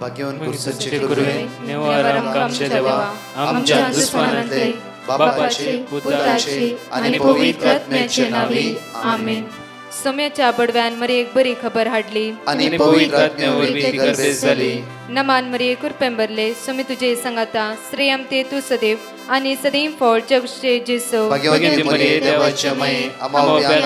भाग्यवान पुरुषाचे गुरुवे निवार आमच्या देवा आमच्या दुश्मनांतले बापाचे पुत्राचे आणि पवित्र आत्म्याचे नावे आमेन. सोम्याच्या बडव्यान मरी एक बरी खबर हाडली आणि पवित्र आत्म्यावर ती गर्भेस झाली. नमान मरी कुरपेंबरले सोमी तुझे संगाता श्रेयम ते तू सदैव आणि सदैव फळ जगचे जेसो. भाग्यवती मरिये देवाच्या माये आम्हा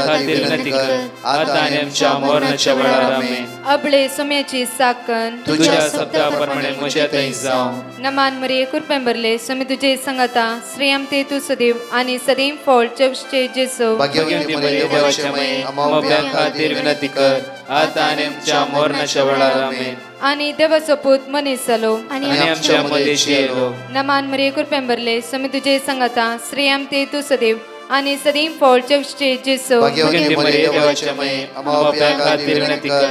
खातीर विनंती कर आता आणि आमच्या मरणाच्या वेळार आमेन. अबळे सोम्याची साकन तुझ्या शब्दाप्रमाणे म्हज्या थंय जावं. नमान मरी कुरपेंबरले सोमी तुझे संगाता श्रेयम ते तू सदैव आणि सदैव फळ जगचे जेसो. भाग्यवती मरिये देवाच्या माये आम्हा खातीर विनंती कर आता आणि आमच्या मरणाच्या वेळार आमेन. आणि देवाचो पूत मनीस जालो आणि आमच्या मदेशी येलो. नमान मरी कुरपेंबरले सोमी तुझे संगाता श्रेयम ते तू सदैव आणि सदैव फळ जगचे जेसो. भाग्यवती मरिये देवाच्या माये आम्हा खातीर विनंती कर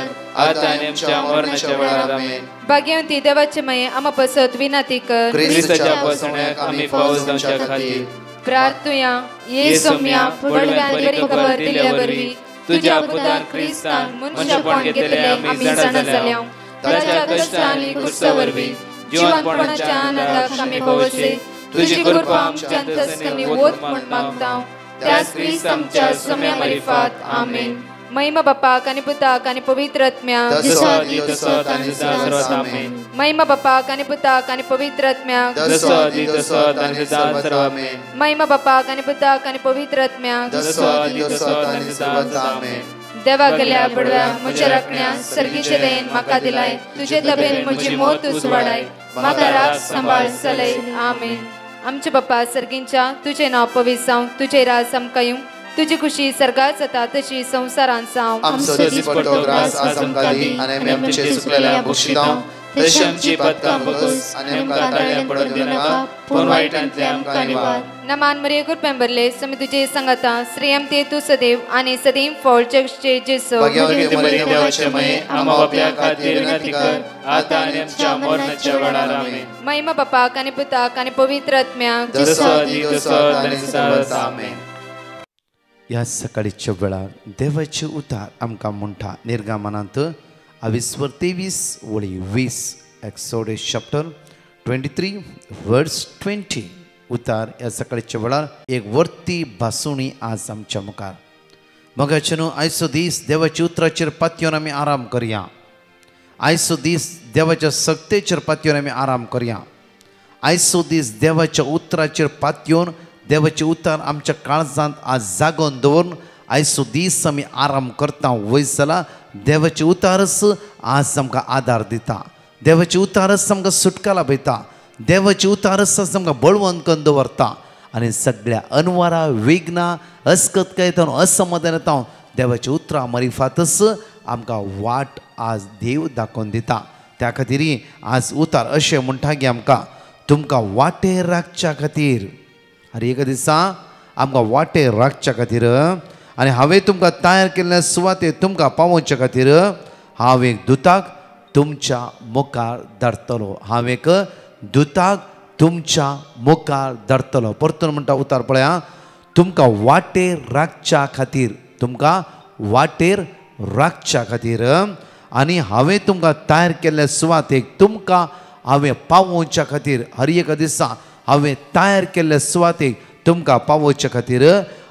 आता आणि आमच्या मरणाच्या वेळार आमेन. भाग्यवती देवाचे माये आम्हा पसत विनंती कर ख्रिस्ताच्या पासण्याक आम्ही पावस जावच्या खातीर प्रार्थुया. ये सोम्या बडव्यान बरी खबर दिल्या वरवी तुझ्या पुतान ख्रिस्तान मनुष्यपण घेतले आम्ही जाणा जाल्या. ताच्या कष्टांनी क्रुसावरवी जीवनपणाच्या आनंदाक आम्ही पावसे. तुझी कृपा आमच्या अंतस्करणी वोत म्हण मागता त्याच ख्रिस्त आमच्या सोम्या मरिफात आमेन. महिमा बापाक आणि पुताक आणि पवित्र आत्म्याक महिमा बापाक आणि पुताक आणि पवित्र आत्म्याक महिमा बापाक आणि पुताक आणि पवित्र आत्म्याक देवा गेल्या बडव्या म्हज्या राखण्या सर्गीचे देन म्हाका दिलाय. तुझे तबेन म्हजी मोत तूं वाडाय म्हाका राख सांबाळ चलय आमेन. आमचे बाप्पा सर्गींच्या तुझे नाव पवित्र जावं. तुझे राज आमकां येवं. तुझी खुशी सर्गात जाता तशी संसारांत जावं. आमचो दिसपट्टो ग्रास आज आमकां दी आनी आमी आमचे सुकलेल्या बक्षितां तशी आमची पातकां बगस आनी आमकां ताळ्यां पडूंक दिनाका पूण वायटांतले आमकां निवार. नमान मरिये कुरपेंबरले सोमी तुझे संगाता श्रेयम ते तू सदैव आणि सदैव फळ जगचे जेसो. भाग्यवती मरिये देवाचे माये आम्हा बापया खातीर विनंती कर आता आनी आमच्या मरणाच्या वेळार आमेन. महिमा बापाक आणि पुताक आणि पवित्र आत्म्याक आमेन. ह्या सकाळीच्या वेळार देवाचे उतार आमकां म्हणटा निर्गमनांत 23 वळी 20 एक्सोडस चॅप्टर 23 वर्स 20 उतार. ह्या सकाळीच्या वेळार एक वर्ती भासुणी आज आमच्या मुखार. मगाचे न्हू आयचो दीस देवाच्या उतराचेर पातयेवन आमी आराम करया. आयचो दीस देवाच्या सक्तेचेर पातयेवन आमी आराम करया. आयचो दीस देवाच्या उतराचेर पातयेवन देवाचे उतार आमच्या काळजांत आज जागोवन दवरून आयचो दीस आमी आराम करता. वयस जाला देवाचे उतारच आज आमकां आदार दिता. देवाचे उतारच आमकां सुटका लाभयता. देवाचे उतारच आमकां बळवंत करून दवरता. आनी सगळ्या अनवरां विघ्नां अस्कतकायेतान असमाधानांत देवाचे उतरां मरिफातच आमकां वाट आज देव दाखोवन दिता. त्या खातीर आज उतार अशें म्हणटा की आमकां तुमकां वाटेर राखच्या खातीर अरे एका दिसा आमकां वाटेर राखच्या खातीर आनी हांवें तुमकां तयार केल्ल्या सुवातेर तुमकां पावोवच्या खातीर हांव एक दुताक तुमच्या मुखार धाडटलो. हांव एक दुताक तुमच्या मुखार धाडटलो. परतून म्हणटा उतार पळया तुमकां वाटेर राखच्या खातीर तुमकां वाटेर राखच्या खातीर आनी हांवें तुमकां तयार केल्ल्या सुवातेक तुमकां हांवें पावोवच्या खातीर हर एका दिसा हांवें तयार केल्ल्या सुवातेक तुमकां पावोवच्या खातीर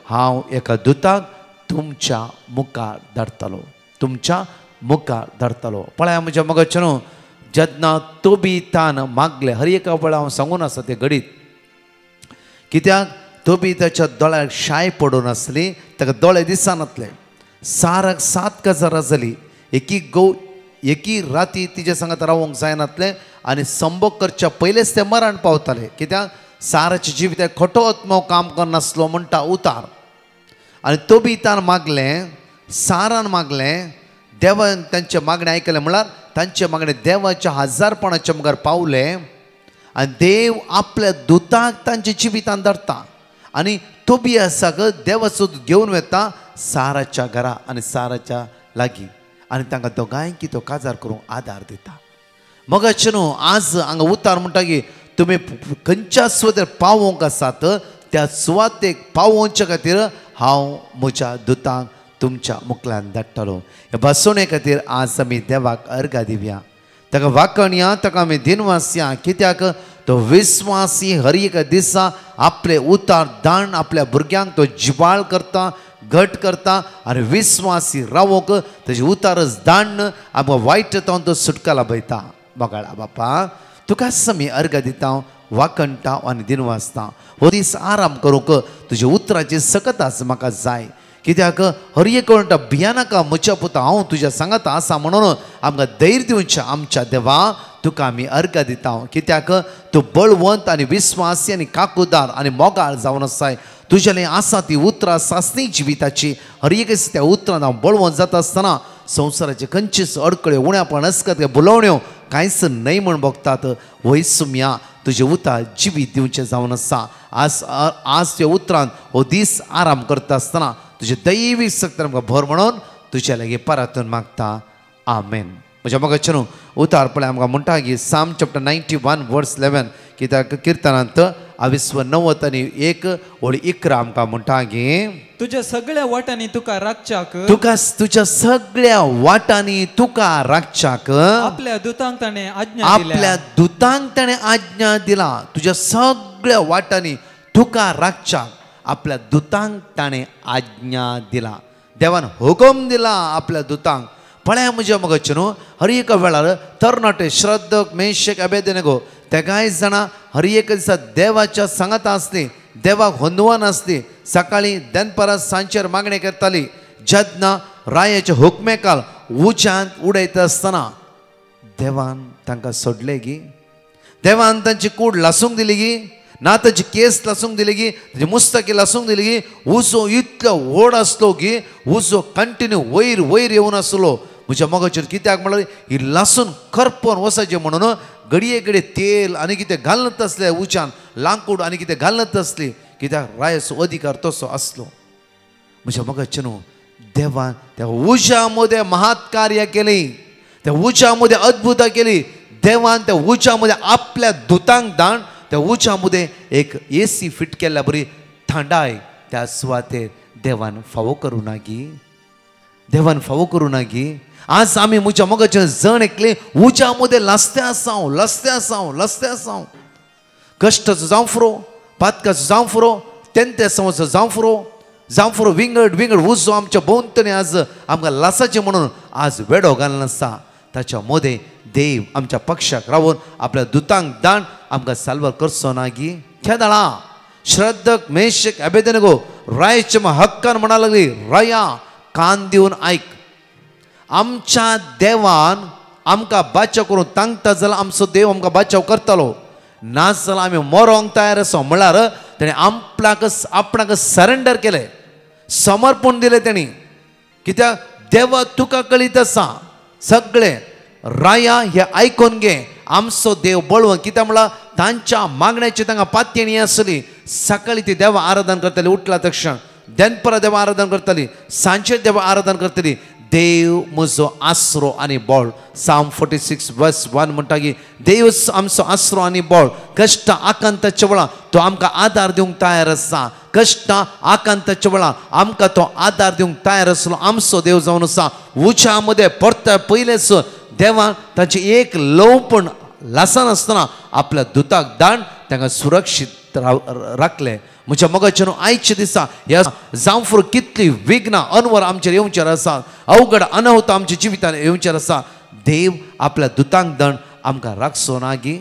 हांव एका दुताक तुमच्या मुखार धाडटलो. तुमच्या मुखार धाडटलो. पळया म्हज्या मगाचे न्हू जेन्ना तोबीतान मागले हर एका वेळा हांव सांगून आसा ते घडीत कित्याक तोबीताच्या दोळ्याक शाय पडून आसली ताका दोळे दिसनासले. साराक 7 गजारां जाली. एकी राती तिच्या सांगात रावूंक जायनासलें आनी संभोग करच्या पयलेच ते मरण पावताले. कित्याक साराच्या जिविताक खोटो आत्मो काम करनासलो म्हणटा उतार. आनी तोबीतान मागलें सारान मागलें देवान तांचे मागणें आयकलें म्हळ्यार तांचे मागणें देवाच्या हजारपणाच्या मुखार पावलें आनी देव आपल्या दुताक तांच्या जिवितान धरता. आनी तोबियासाक देवाचो दूत घेवन वता साराच्या घरा आनी साराच्या लागीं आनी तांकां दोगांयकी तो काजार करूंक आदार दिता. मगाचे न्हू आज हांगा उतार म्हणटा की तुमी खंयच्या सुवातेर पावोवंक आसात त्या सुवातेक पावोवच्या खातीर हांव म्हज्या दुतांक तुमच्या मुखल्यान धाडटलो. हे बसोवणे खातीर आज आमी देवाक अर्घा दिवया. ताका वाकणया ताका आमी दिनवासया कित्याक तो विस्वासी हर एक दिसा आपले उतार दाण आपल्या भुरग्यांक तो जिबाळ करता घट करता आनी विस्वासी रावोंक तेजे उतारच दाण आमकां वायट तो सुटका लाभयता बगाळा बापा तुकाच आमी अर्घ दिता वाकणटा आनी दिनवासता हो दीस आराम करूंक तुज्या उतराची सकताच म्हाका जाय कित्याक हर एक म्हणटा भिया नाका म्हज्या पुता हांव तुज्या सांगात आसा म्हणून आमकां धैर्य दिवचें आमच्या देवा तुका आमी अर्घ दिता कित्याक तूं बळवंत आनी विस्वासी आनी काकूदार आनी मोगाळ जावन आसाय तुज्याले आसा ती उतरां सासणी जिविताची हर एक त्या उतरांत हांव बळवंत जाता आसतना संवसाराचे खंयचीच अडकळ्यो उण्यापण अस्कत बुलवण्यो कांयच न्हय म्हण बगतात वैसुम्या तुजे उतार जिवीत दिवचें जावन आसा आज त्या उतरांत हो दीस आराम करता आसतना तुजे दैवीक शक्ती आमकां भर म्हणून तुज्या लागीं परातून मागता आमेन म्हज्या मोगाचे न्हू उतार पळय आमकां म्हणटा की साम चॅप्टर 91 वर्स 11 कित्याक किर्तनांत 90 ओळी 11 आमकां म्हणटा की तुज्या सगळ्या वाटांनी तुका राखच्याक तुज्या सगळ्या वाटांनी तुका राखच्याक आपल्या दुतांक ताणें आज्ञा दिला तुज्या सगळ्या वाटांनी तुका राखच्याक आपल्या दुतांक ताणें आज्ञा दिला देवान हुकम दिला आपल्या दुतांक पळय म्हज्या मोगाचे न्हू हर एक वेळार तरणाटे श्रद्धक मेशक अबेदनेगो ते कांय जाणां हर एक दिसा देवाच्या सांगाता आसली देवाक होंदवान आसली सकाळीं दनपरां सांजेर मागणी करताली जेन्ना रायाच्या हुकमेकाल उज्यांत उडयता आसतना देवान तांकां सोडले गी देवान तांची कूड लासूंक दिली गी ना ताची केस लासूंक दिली गी ताची मुस्तकी लासूंक दिली गी उजो इतलो व्हड आसलो की उजो कंटिन्यू वयर वयर येवन आसलो म्हज्या मोगाचेर कित्याक म्हळ्यार ही लासून करपोन वचचें म्हणून घडये घडये तेल आनी कितें घालत आसले उज्यान लांकूड आनी कितें घालत आसली कित्याक रायाचो अधिकार तसो आसलो म्हज्या मोगाचें न्हू देवान त्या उज्या मदें महात कार्य केली त्या उज्या मदें अद्भुतां केली देवान त्या उज्या मदें आपल्या दुतांक दाण त्या उज्या मदें एक एसी फिट केल्ल्या बरी थंडाय त्या सुवातेर देवान फावो करूं ना गी देवान फावो करूं ना गी आज आमी म्हज्या मोगाचें जण एकले उज्या मदें लस्ते आसांव कश्टाचो जावं फुरो पातकाचो जावं फुरो तेंतेसांवाचो जावं फुरो विंगड उजो आमच्या भोंवतणी आज आमकां लासाचें म्हणून आज वेडो घालून आसा ताच्या मदें देव आमच्या पक्षाक रावून आपल्या दुतांक दाण आमकां साल्वार करचो ना गी खेदाळा श्रद्धक मेशक अबेदनेगो रायाच्या हक्कान म्हणा लागली राया कान दिवन आयक आमच्या देवान आमकां बाचाव करून तांकता जाल्यार आमचो देव आमकां बाचाव करतलो ना जाल्यार आमी मरोंक तयार आसा म्हळ्यार तेणें आपणाक सरेंडर केलें समर्पण दिलें तेणी कित्याक देवा तुका कळीत आसा सगळें राया हे आयकून घे आमचो देव बळवंत कित्याक म्हळ्यार तांच्या मागण्याची तांकां पातयणी आसली सकाळीं ती देवा आराधन करताली उठला तक्षण दनपरां देवा आराधन करताली सांजे देवा आराधन करताली देव म्हजो आसरो आनी बळ साम 46 वर्स 1 म्हणटा की देव आमचो आसरो आनी बळ कश्ट आकांताच्या वेळार तो आमकां आदार दिवंक तयार आसा कश्ट आकांताच्या वेळार आमकां तो आदार दिवंक तयार आसलो आमचो देव जावन आसा उज्या मदें परता पयलेच देवान ताची एक ल्हवपण लासन आसतना आपल्या दुताक दाण तांकां सुरक्षीत राखलें म्हज्या मोगाचेर आयच्या दिसा ह्या जावं फुरो कितली विघ्नां अनवर आमचेर येवचेर आसा अवघड अनहवत आमच्या जिवितान येवचेर आसा देव आपल्या दुतांक दाण आमकां राखचो ना गी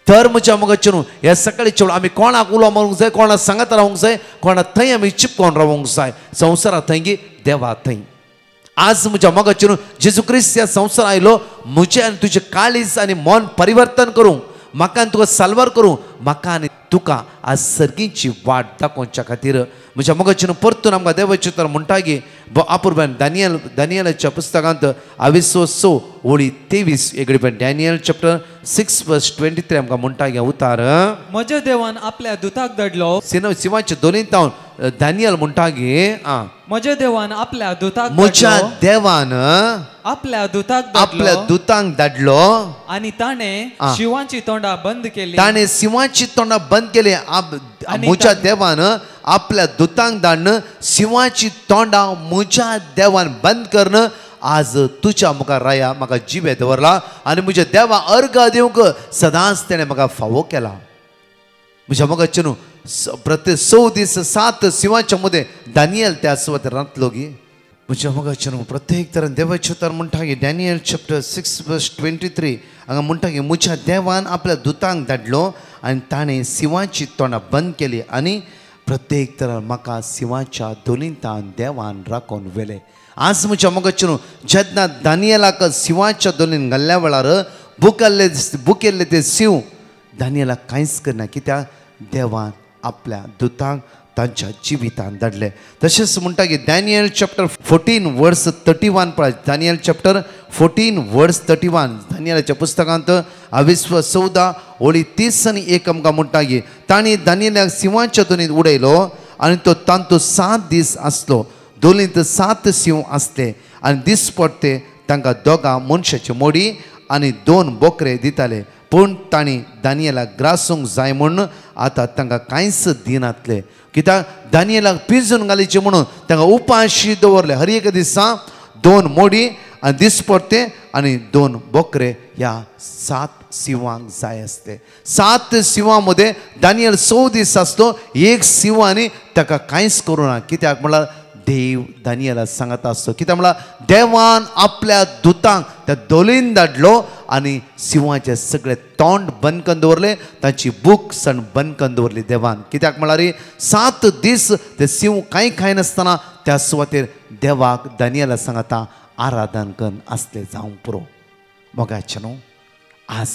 तर म्हज्या मोगाचेर ह्या सकाळीच्या वेळार आमी कोणाक उलो मारूंक जाय कोणाक सांगत रावंक जाय कोणाक थंय आमी चिपकोन रावंक जाय संवसारांत थंय गी देवा थंय आज म्हज्या मोगाचेर जेजू क्रिस्त ह्या संवसार आयलो म्हजें आनी तुजें काळीज आनी मन परिवर्तन करूंक म्हाका आनी तुका साल्वार करूं म्हाका आनी तुका आज सर्गीची वाट दाखोवच्या खातीर म्हज्या मोगाचेर परतून आमकां देवाचें तर म्हणटा की अपुर्बान दानियेलाच्या पुस्तकांत 22:23 एक डॅनियल चॅप्टर 6 वर्स 23 आमकां म्हणटा की उतार म्हज्या देवान आपल्या दुताक धाडलो सिंहाच्या दोनी तावन दानियल म्हणटा की म्हज्या देवान आपल्या दुताक म्हज्या देवान आपल्या दुतांक धाडलो आनी ताणें शिवांची तोंडां बंद केली ताणें सिंहाची तोंडां बंद केली म्हज्या देवान आपल्या दुतांक धाडन सिंहाची तोंडां म्हज्या देवान बंद करून आज तुझ्या मुखार राया म्हाका जिवे दवरला आनी म्हज्या देवा अर्घ दिवंक सदांच तेणें म्हाका फावो केला. म्हज्या मोगाचे न्हू प्रत्येक 6 दीस 7 सिंहाच्या मध्ये दानियल त्या सुवातेर रांतलो गी. म्हज्या मोगाचे न्हू प्रत्येक तरेन देवाचे उतर म्हणटा की डॅनियल चॅप्टर 6:23 हांगा म्हणटा की म्हज्या देवान आपल्या दुतांक धाडलो आनी ताणें सिंहाची तोंडां बंद केली आनी प्रत्येक तरान म्हाका सिंहाच्या दोलिंतान देवान राखून व्हेले. आज म्हज्या मोगाचे न्हू जेन्ना दानियलाक सिंहाच्या दोलीन घाल्ल्या वेळार बुकेल्ले ते सिंह दानियलाक कांयच करना कित्याक देवान आपल्या दुतांक तांच्या जिवितान धाडले. तशेंच म्हणटा की डॅनियल चॅप्टर 14:31 पळय डॅनियल चॅप्टर 14:31 दानियलाच्या पुस्तकांत 14:30 आमकां म्हणटा की तांणी दानियलाक सिंहाच्या दोनींत उडयलो आनी तो तांतू 7 दीस आसलो. दोनींत 7 सिंह आसले आनी दीस पडटे तांकां दोगां मनशाची मोडी आनी 2 बोकरे दिताले. पूण तांणी दानियलाक ग्रासूंक जाय म्हूण आतां तांकां कांयच दिनातले कित्याक दानियलाक पिंजून घालीचें म्हणून तांकां उपाशी दवरले. हर एक दिसा 2 मोडी आनी दीस पडटे आनी 2 बोकरे ह्या 7 सिंहांक जाय आसले. 7 सिंहां मदें दानियल 6 दीस आसलो. एक सिंहांनी ताका कांयच करूना कित्याक म्हळ्यार देव दानियला सांगत आसतो कित्याक म्हळ्यार देवान आपल्या दुतांक त्या दोलीन धाडलो आनी सिंहाचे सगळे तोंड बंद करून दवरले तांची बूक सण बंद करून दवरली देवान. कित्याक म्हळ्यार 7 दीस ते सिंह कांय खायनासतना त्या सुवातेर देवाक दानियला सांगता आराधन करून आसले जावं पुरो. मोगाचे न्हू आज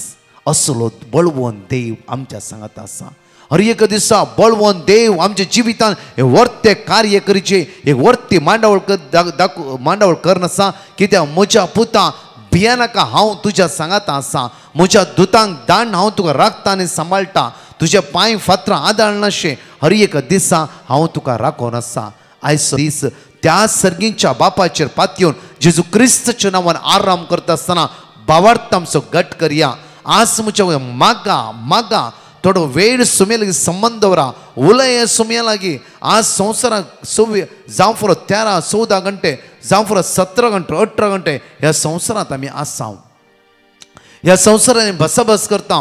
असलो बळवंत देव आमच्या सांगत आसा. हर एक दिसा बळवंत देव आमच्या जिवितान हे वर्ते कार्य करीचे एक वर्ती मांडावळ करनासा कित्याक म्हज्या पुता भियानाका हांव तुज्या सांगाता आसा. म्हज्या दुतांक दांड हांव तुका राखता आनी सांबाळटा. तुजे पांय फातरां आदाळनाशे हर एक दिसा हांव तुका राखोन आसा. आयचो दीस त्या सर्गीच्या बापाचेर पातयेवन जेजू क्रिस्ताच्या नांवान आराम करता आसतना भावार्थ आमचो गट करया. आज म्हज्या मागा थोडो वेळ सुमे लागीं संबंध दवरा उलय सुमया लागीं. आज संवसाराक जावं फुरो 13-14 घंटे जावं फुरो 17 घंटे 18 घंटे ह्या संवसारांत आमी आसा. ह्या संवसारांत बसाबस करता.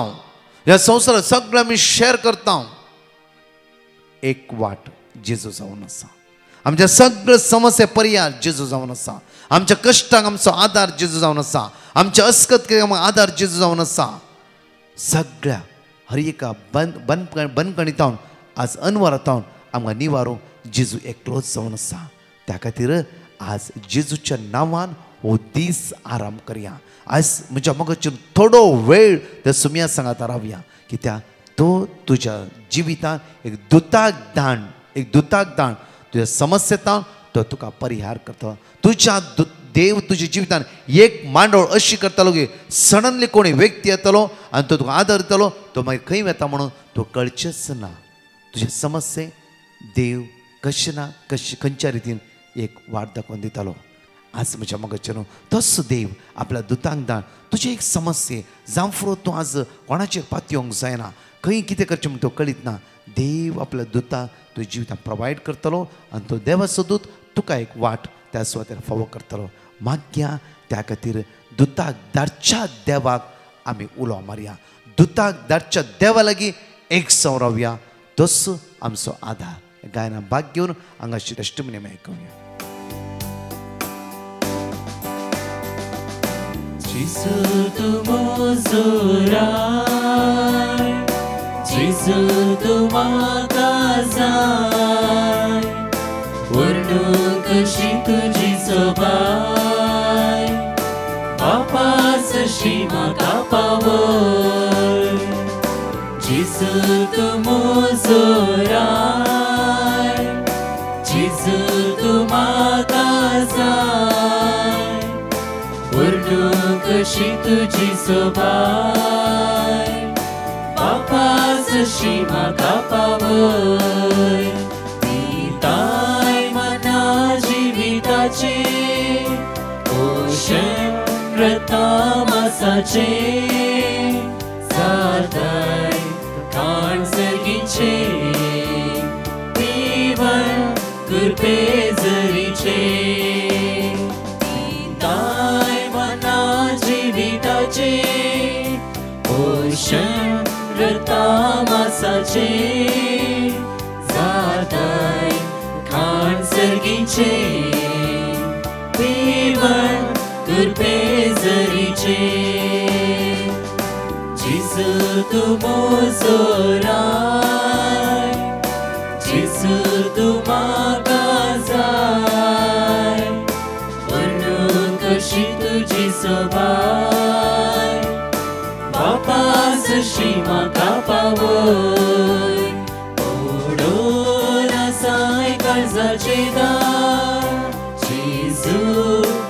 ह्या संवसारांत सगळें आमी शेअर करता. एक वाट जेजू जावन आसा. आमच्या सगळे समस्या पर्याय जेजू जावन आसा. आमच्या कश्टांक आमचो आदार जेजू जावन आसा. आमच्या अस्कतकेक आदार जेजू जावन आसा. सगळ्या हर एका बनकणितावन आज अनवरातावन आमकां निवारो जेजू एकलोच जावन आसा. त्या खातीर आज जेजूच्या नांवान हो दीस आराम करया. आज म्हज्या मोगाचेर थोडो वेळ त्या सुमया सांगात रावया कित्याक तो तुज्या जिवितान एक दुताक दाण तुज्या समस्येंत तो तुका परिहार करता. तुज्या देव तुज्या जिवितान एक मांडोळ अशी करतालो की सडनली कोणी व्यक्ती येतलो आनी तो तुका आदार दितलो. तो मागीर खंय वता म्हणून तो कळचेच ना. तुजे समस्ये देव कशे ना खंयच्या रितीन एक वाट दाखोवन दितालो. आज म्हज्या मोगाचेर तसो देव आपल्या दुतांक दाण तुजे एक समस्ये जावं फुरो तूं आज कोणाचेर पातयोंक जायना खंय कितें करचें म्हूण तो कळीत ना. देव आपल्या दुतांक तुज्या जिवितान प्रोवायड करतलो आनी तो देवाचो दूत तुका एक वाट त्या सुवातेर फावो करतलो. मागया त्या खातीर दुताक धाडच्या देवाक आमी उलो मारया. दुताक धाडच्या देवा लागीं एक रावया. तसो आमचो आधार गायना भाग घेवन हांगाची रेस्टमनी आमी आयकुया. जेजू तूं म्हजो राय, जेजू तूं म्हाका जाय, वर्णूं कशी तुजी सोबाय, बापा जशी म्हाका पावय. जेजू तूं म्हजो राय, जेजू तूं म्हाका जाय, वर्णूं कशी तुजी सोबाय, बापा जशी म्हाका पावय. जिविताचे पोषण रतामासाचे साथाय काण सर्गीचे दिवण कृपे जरीचे. सर्गीचे ओशन रतामासाचे जाताय खाण सर्गीचे देवण कृपे जरीचे जिसू तू मोजोराय जिसू तू म्हाका जाय वर्णून कशी तुजी सोबाय बापा जशी म्हाका पावय ओडून आसाय काळजाचे दार जेजू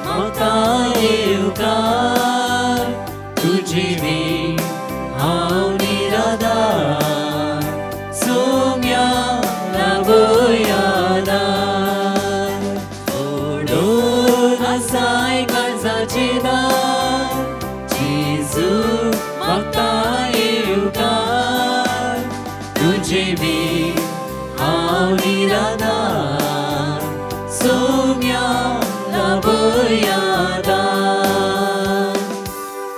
म्हाका येवकार तुजी वीण हांव निराधार सोम्या लागोया दार ओडून आसाय काळजाचे दार जेजू म्हाका येवकार तुजे वीण हांव निराधार सोम्या लागोया दार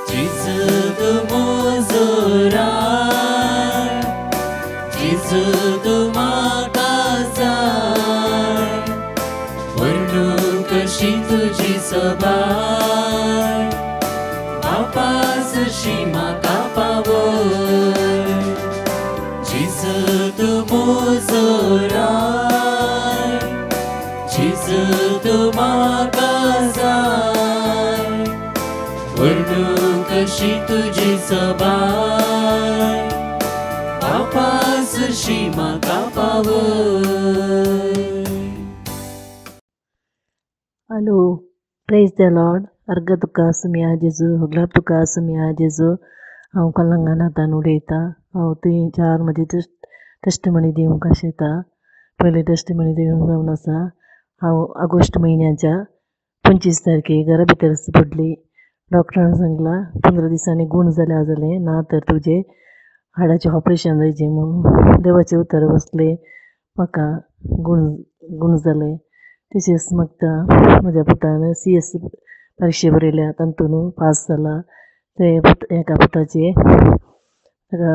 जेजू तू मोजोराय जेजू तू म्हाका जाय वर्णून कशी तुजी सोबाय बापा जशी म्हाका पावय जेजू तू मोजोराय जेजू तू म्हाका जाय वर्णून कशी तुजी सोबाय बापा जशी म्हाका पावय. Hello, praise the Lord. अर्ग तुका सुमिया जेजू, होगलाप तुका सुमिया जेजू. हांव कलंगनांतल्यान उलयतां. हांव थंय 4 म्हजी टेस्टमनी दिवंक आशेता. पयली टेस्टमनी दिवंक जावन आसा. हांव ऑगस्ट म्हयन्याच्या 25 तारखेक घरा भितर पडली. डॉक्टरान सांगलां 15 दिसांनी गूण जालें ना तर तुजें हाडाचें ऑपरेशन जायचें म्हणून. देवाचे उतर बसले, म्हाका गूण जालें. तशेंच म्हाका म्हज्या पुतान CS परिक्षा बरयल्या, तातूंत पास जाला. ते एका पुताचे ताका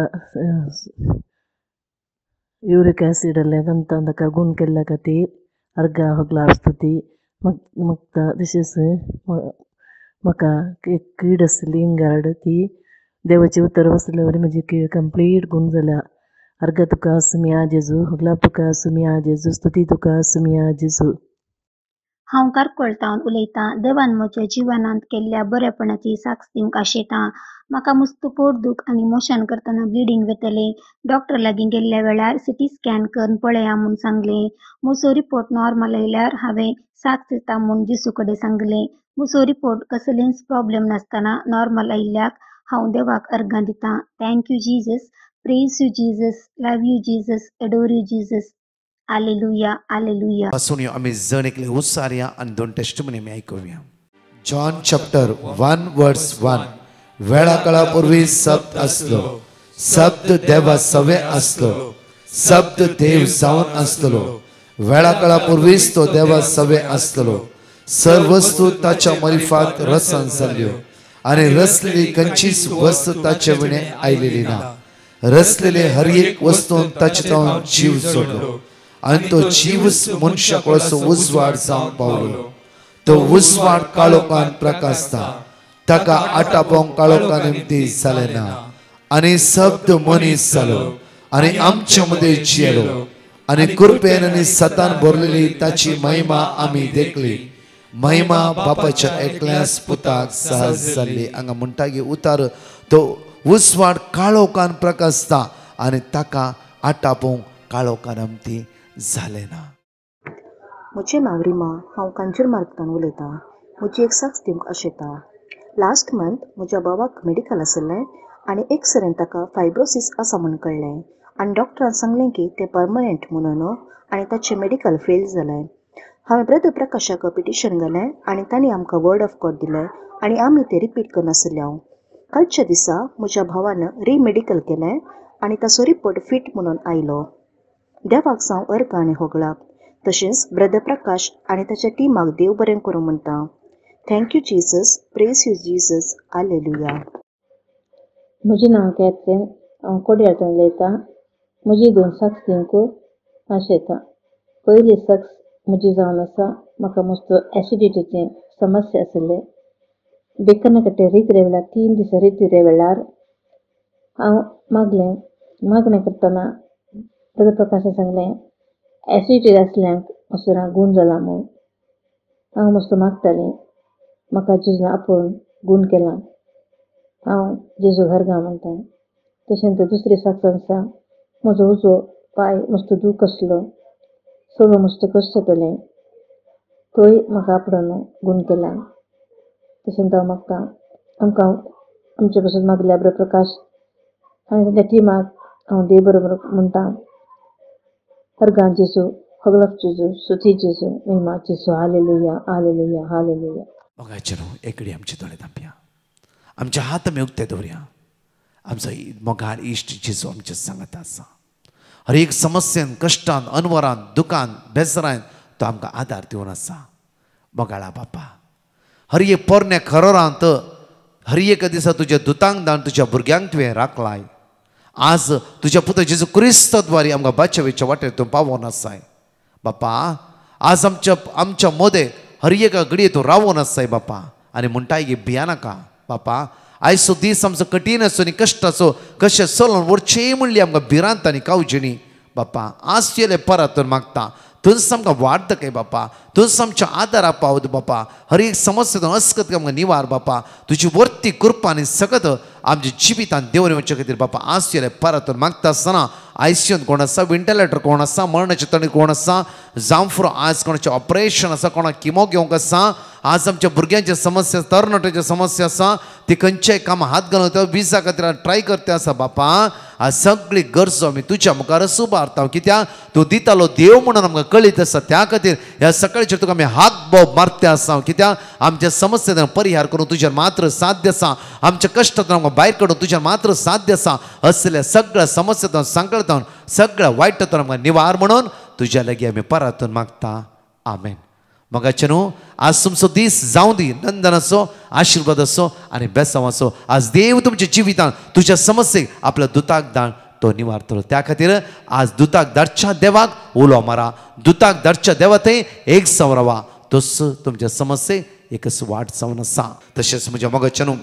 युरीक एसीड आसलें, ताका गूण केल्ल्या खातीर अर्गा होगला स्तुती मागता. तशेंच म्हाका एक कीड आसली इंगार्ड, ती देवाची उतर बसले वरी म्हजी कीड कंप्लीट गूण जाल्या. अर्गा तुका सुमिया जेजू, होगलाप तुका सुमिया जेजू, स्तुती तुका सुमिया जेजू. हांव कारकोळतावन उलयतां. देवान म्हज्या जिवनांत केल्ल्या बरेपणाची साक्ष दिवंक आशेतां. म्हाका मस्त पोटदूख आनी मोशन करतना ब्लिडींग वयतलें. डॉक्टर लागीं गेल्ल्या वेळार CT स्कॅन करून पळया म्हूण सांगलें. म्हजो रिपोर्ट नॉर्मल आयल्यार हांवें साक्ष दिता म्हूण जेजू कडेन सांगलें. म्हजो रिपोर्ट कसलेंच प्रॉब्लेम नासतना नॉर्मल आयिल्ल्याक हांव देवाक अर्गां दितां. Thank you Jesus, praise you Jesus, love you Jesus, adore you Jesus. Hallelujah, hallelujah. पासून आम्ही जण एकले उसारया आणि 2 टेस्टमनी आम्ही ऐकूया. जॉन चॅप्टर 1 वर्स 1. वेळा काळापूर्वी शब्द असलो, शब्द देवा सवे असलो, शब्द देव जावन असलो. वेळा काळापूर्वीच तो देवा सवे असलो. सर्व वस्तू ताच्या मरिफात रसान जाल्यो आणि रसलेली खंयचीच वस्तू ताचे विणे आयलेली ना. रसलेले हर एक वस्तून ताचे तावन जीव जोडलो आणि तो जीवच मनशाक असो उजवाड जावन पावलो. तो उजवाड काळोखान प्रकाशता, ताका आटापोवंक काळोखान निमती जाले ना. आणि शब्द मनीस जालो आणि आमच्या मध्ये जियेलो आणि कृपेन आणि सतान भरलेली ताची महिमा आम्ही देखली. महिमा बापाच्या एकल्याच पुताक सहज जाल्ली. हांगा म्हणटागी उतार तो उजवाड काळोखान प्रकाशता आणि ताका आटापोवंक काळोखान आमती जाले ना. म्हजें नांव रिमा. हांव कांजूर मार्गांतल्यान उलयतां. म्हजी एक साक्ष दिवंक आशेता. लास्ट मंथ म्हज्या भावाक मेडिकल आसलें आनी एक्सरेन ताका फायब्रोसीस आसा म्हूण कळ्ळें आनी डॉक्टरान सांगलें की तें परमनंट म्हणून आनी ताचें मेडिकल फेल जालें. हांवें ब्रदर प्रकाशाक पिटिशन घालें आनी तांणी आमकां वर्ड ऑफ गॉड दिलें आनी आमी तें रिपीट करनासले. हांव कालच्या दिसा म्हज्या भावान रिमेडिकल केलें आनी ताचो रिपोर्ट फिट म्हणून आयलो. देवाक जावं अर्ग आनी होगळाप. तशेंच ब्रदर प्रकाश आनी ताच्या टिमाक देव बरें करूं म्हणटा. Thank you Jesus, praise you Jesus, hallelujah. म्हजें नांव कॅथरीन. हांव कोड्याळच्यान उलयतां. म्हजी 2 साक्स दिवंक आशा येता. पयली साक्स म्हजी जावन आसा. म्हाका मस्त एसिडिटीचें समस्या आशिल्लें. बेकना कट्टे रीत रेवल्यार 3 दीस रीत रेवल्यार हांव मागणें करतना ब्रदर प्रकाशान सांगलें एसिडिटी आसल्यांक मातसो गूण जाला म्हूण. हांव मस्त मागतालें. म्हाका जेजून आपोवन गूण केलां. हांव जेजू घरगां म्हणटां. तशेंच दुसरी साक्स आसा. म्हजो उजो पांय मस्त दूख आसलो. सगळो मस्त कश्ट जातालें. थंय म्हाका आपणान गूण केलां. तशेंच हांव मागतां आमकां आमचे पासून मागल्या ब्रदर प्रकाश आनी ताच्या टिमाक हांव देव बरोबर म्हणटां. अर्गां जेजू, हगलप जेजू, स्तुती जेजू, महिमा जेजू, हालेलुया, हालेलुया, हालेलुया. मोगाचेर एकडी आमचे दोळे धांपया. आमचे हात आमी उक्ते दवरया. आमचो मोगाळ इश्ट जेजू आमचे सांगात आसा. हर एक समस्येन, कश्टान, अनवरान, दुखान, बेजारान तो आमकां आदार दिवन आसा. मोगाळा बापा, हर एक पोरण्या खरोरांत हर एक दिसा तुज्या दुतांक दान तुज्या भुरग्यांक तुवें राखलाय. आज तुज्या पुत्र जेजू क्रिस्ताद्वारे आमकां बादशावेच्या वाटेर तूं पावोन आसाय. बापा, आज आमच्या मोदे हर एका घडये तूं रावून आसाय बापा. आनी म्हणटाय गे भिया नाका बापा. आयचो दीस आमचो कठीण आसो आनी कश्ट आसो, कशें चलोन वरचें म्हणली आमकां भिरांत आनी कावजिणी बापा. आज येले परतून मागता तुज आमकां वाट दाखय बापा. तुज आमच्या आदारा पावत बापा. हर एक समस्या अस्कत आमकां निवार बापा. तुजी वर्ती कृपा आनी सगत आमच्या जिवितान देवून येवचे खातीर बापा. आज येले परतून मागता आसतना आयसीयून कोण आसा, वेंटिलेटर कोण आसा, मरणाचे तणी कोण आसा, जावं फुरो आज कोणाचें ऑपरेशन आसा, कोणाक किमो घेवंक आसा, आज आमच्या भुरग्यांची समस्या, तरणाट्याची समस्या आसा, ती खंयच्याय कामां हात घालून विजा खातीर ट्राय करता आसा बापा. आज सगळी गरजो आमी तुज्या मुखार उबारता. कित्याक तूं दितालो देव म्हणून आमकां कळीत आसा. त्या खातीर ह्या सकाळचेर तुका आमी हाक बोब मारते आसा. कित्याक आमच्या समस्येन परिहार करून तुज्यान मात्र साध्य आसा. आमच्या कश्टांतून आमकां भायर काडून तुज्यान मात्र साध्य आसा. असल्या सगळ्या समस्येतून, संकटांतून, सगळ्या वायटांतून आमकां निवार म्हणून तुज्या लागीं आमी परतून मागता. आमेन. मोगाचे न्हू, आज तुमचो दीस जावं दी नंदन असो, आशिर्वाद असो आनी बेसांव असो. आज देव तुमच्या जिवितान तुज्या समस्येक आपल्या दुताक दान तो निवारतलो. त्या खातीर आज दुताक धाडच्या देवाक उलो मारा. दुताक धाडच्या देवा थंय एक संवरावा. तोच तुमच्या समस्येक एकच वाट जावन आसा. तशेंच म्हज्या मोगाचे न्हू,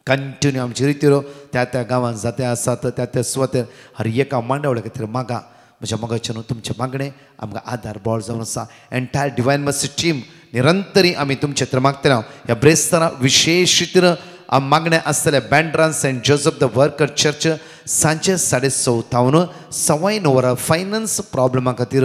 कंटिन्यू आमची रितीरो त्या त्या गांवांत जाते आसात, त्या त्या सुवातेर हर एका मांडावळ्या खातीर मागा. म्हज्या मोगाचे न्हू, तुमचे मागणे आमकां आदार बळ जावन आसा. एंटायर डिवायन मर्सी टीम निरंतरी आमी तुमचे खातीर मागतले. ह्या ब्रेस्तारा विशेष रितीर मागणे आसतले. बँड्रान Saint Joseph the Worker Church सांजे 6:30 9 वरां फायनान्स प्रॉब्लमा खातीर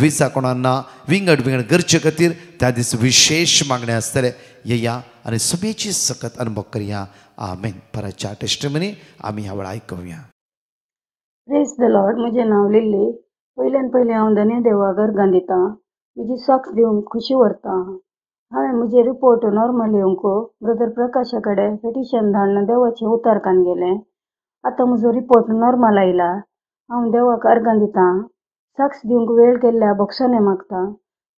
विजा कोणाना विंगड गरजे खातीर त्या दीस विशेष मागणे आसतले. येया आनी सुबेची सकत अनुभव करया. आमेन. परच्या टेस्टिमनी आमी ह्या वेळा आयकुया. Praise the Lord. म्हजें नांव लिल्ली. पयल्यान पयलें हांव धन्य देवा घरगां दितां. म्हजी सॉक्स दिवंक खुशी व्हरतां. हांवें म्हजे रिपोर्ट नॉर्मल येवंक ब्रदर प्रकाशा कडेन पेटिशन धाडून देवाचें उतार कान गेलें. आतां म्हजो रिपोर्ट नॉर्मल आयला. हांव देवाक अर्गां दितां. सॉक्स दिवंक वेळ केल्ल्या भोगसोने मागतां.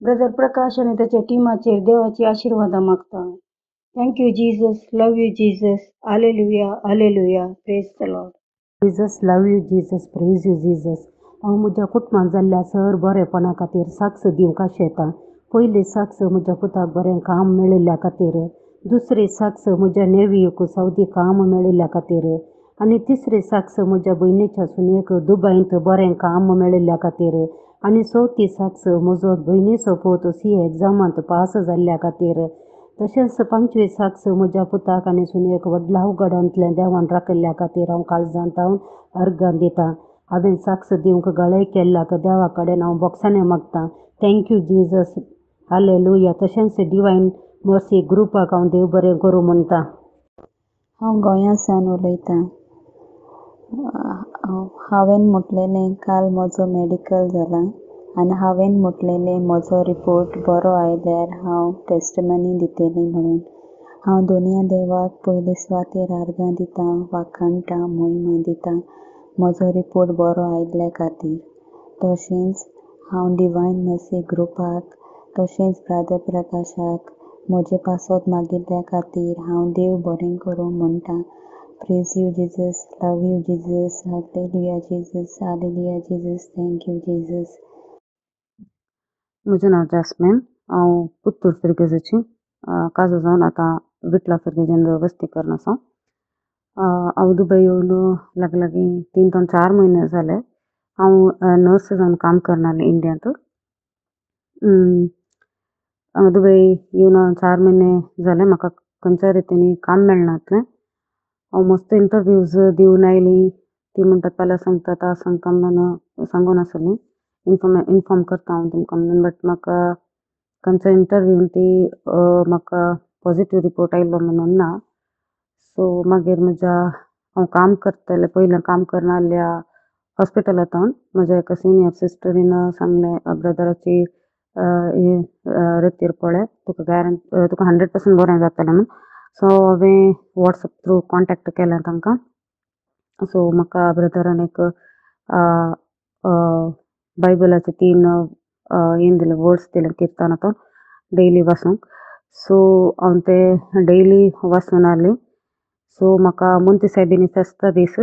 ब्रदर प्रकाश आनी ताच्या टिमाचेर देवाची आशिर्वादां मागतां. Thank you Jesus. Love you Jesus. Hallelujah, hallelujah. Praise the Lord. Jesus, love you Jesus. Praise you Jesus. हांव म्हज्या कुटुंबांत जाल्ल्या सर बरेपणा खातीर साक्ष दिवंक आशेतां. पयली साक्ष म्हज्या पुताक बरें काम मेळिल्ल्या खातीर, दुसरी साक्ष म्हज्या नेव्यूक सौदी काम मेळिल्ल्या खातीर, आनी तिसरी साक्ष म्हज्या भयणीच्या सुनेक दुबयंत बरें काम मेळिल्ल्या खातीर, आनी चवथी साक्ष म्हजो भयणीचो पूत CA एग्जामांत पास जाल्ल्या खातीर. तशेंच 25वी साक्ष म्हज्या पुताक आनी सुनेक व्हडल्या अवघडांतल्यान देवान राखल्या खातीर हांव काळजांत हांव अर्गां दितां. हांवें साक्ष दिवंक गळे केल्ल्याक देवा कडेन हांव बोगसाने मागतां. Thank you Jesus. हालेलुया. तशेंच डिवायन मर्सी ग्रुपाक हांव देव बरें करूं म्हणटां. हांव गोंयांसान उलयतां. हांवें म्हटलेलें काल म्हजो मेडिकल जाला आनी हांवें म्हटलेलें म्हजो रिपोर्ट बरो आयल्यार हांव टेस्टमनी दितलें म्हणून. हांव दोनया देवाक पयले सुवातेर अर्गां दितां, वाखाणटां, महिमा दितां म्हजो रिपोर्ट बरो आयिल्ल्या खातीर. तशेंच हांव डिवायन मर्सी ग्रुपाक तशेंच ब्रदर प्रकाशाक म्हजे पासत मागिल्ल्या खातीर हांव देव बरें करूं म्हणटां. praise you, Jesus. Love you, Jesus. Hallelujah, Jesus. Hallelujah, Jesus. Thank you, Jesus. म्हजें नांव जॅस्मिन. हांव पुत्तूर पिरगेजेची काजू जावन आतां विटला पिरगेजेन वस्ती करन आसा. हांव दुबय येवन लागीं 3 ते 4 म्हयने जाले. हांव नर्स जावन काम करनासलें इंडियांत. हांगा दुबय येवन 4 म्हयने जाले. म्हाका खंयच्याय रितीन काम मेळनासलें. हांव मस्त इंटरव्यूज दिवन आयलीं. ती म्हणटात फाल्यां सांगतात आज सांगता म्हणून सांगून आसलीं. इन्फॉर्म करता हांव तुमकां म्हणून. बट म्हाका खंयच्या इंटरव्यून ती म्हाका पॉझिटीव रिपोर्ट आयिल्लो म्हणून ना. सो मागीर हांव काम करतालें पयलें काम करनासल्या हॉस्पिटलांत म्हज्या एका सिनियर सिस्टरीन सांगलें ब्रदराची रितीर पळय तुका 100% बरें जातलें म्हणून. सो हांवें वॉट्सॅप थ्रू कॉन्टेक्ट केलें तांकां. सो म्हाका ब्रदरान एक बायबलाचे 3 हें दिले वर्ड्स दिले किर्तनांतून डेयली वाचूंक. सो हांव ते डेयली वाचून आसलीं. सो म्हाका मुंती सायबीनी फेस्ता दीस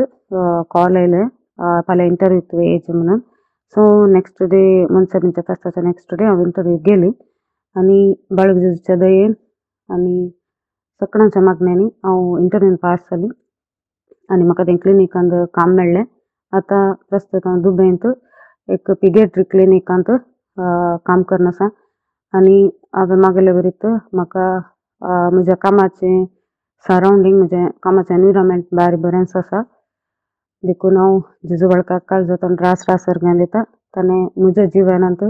कॉल आयलें फाल्यां इंटरव्यू तुवें येवचें म्हणून. सो नेक्स्ट डे मुंती सायबीनच्या फेस्ताच्या नेक्स्ट डे हांव इंटरव्यूक गेलीं आनी बाळग जेजूच्या दयेन आनी सगळ्यांच्या मागण्यांनी हांव इंटरव्यून पास जालीं आनी म्हाका तें क्लिनिकांत काम मेळ्ळें. आतां प्रस्तुत हांव दुबयंत एक पिडियाट्रीक क्लिनिकांत काम करन आसा. आनी हांवें मागले वरीत म्हाका म्हज्या कामाचें सरावंडींग म्हजें कामाचें एनविरॉन्मेंट बरेंच आसा. देखून हांव जेजू बाळकाक काळजांतल्यान रास अर्घ्य दिता. ताणें म्हज्या जिवनांत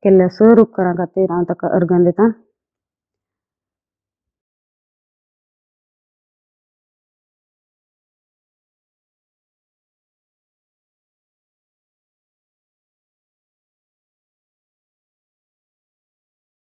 केल्ल्या सर उपकारां खातीर हांव ताका अर्घ्य दितां.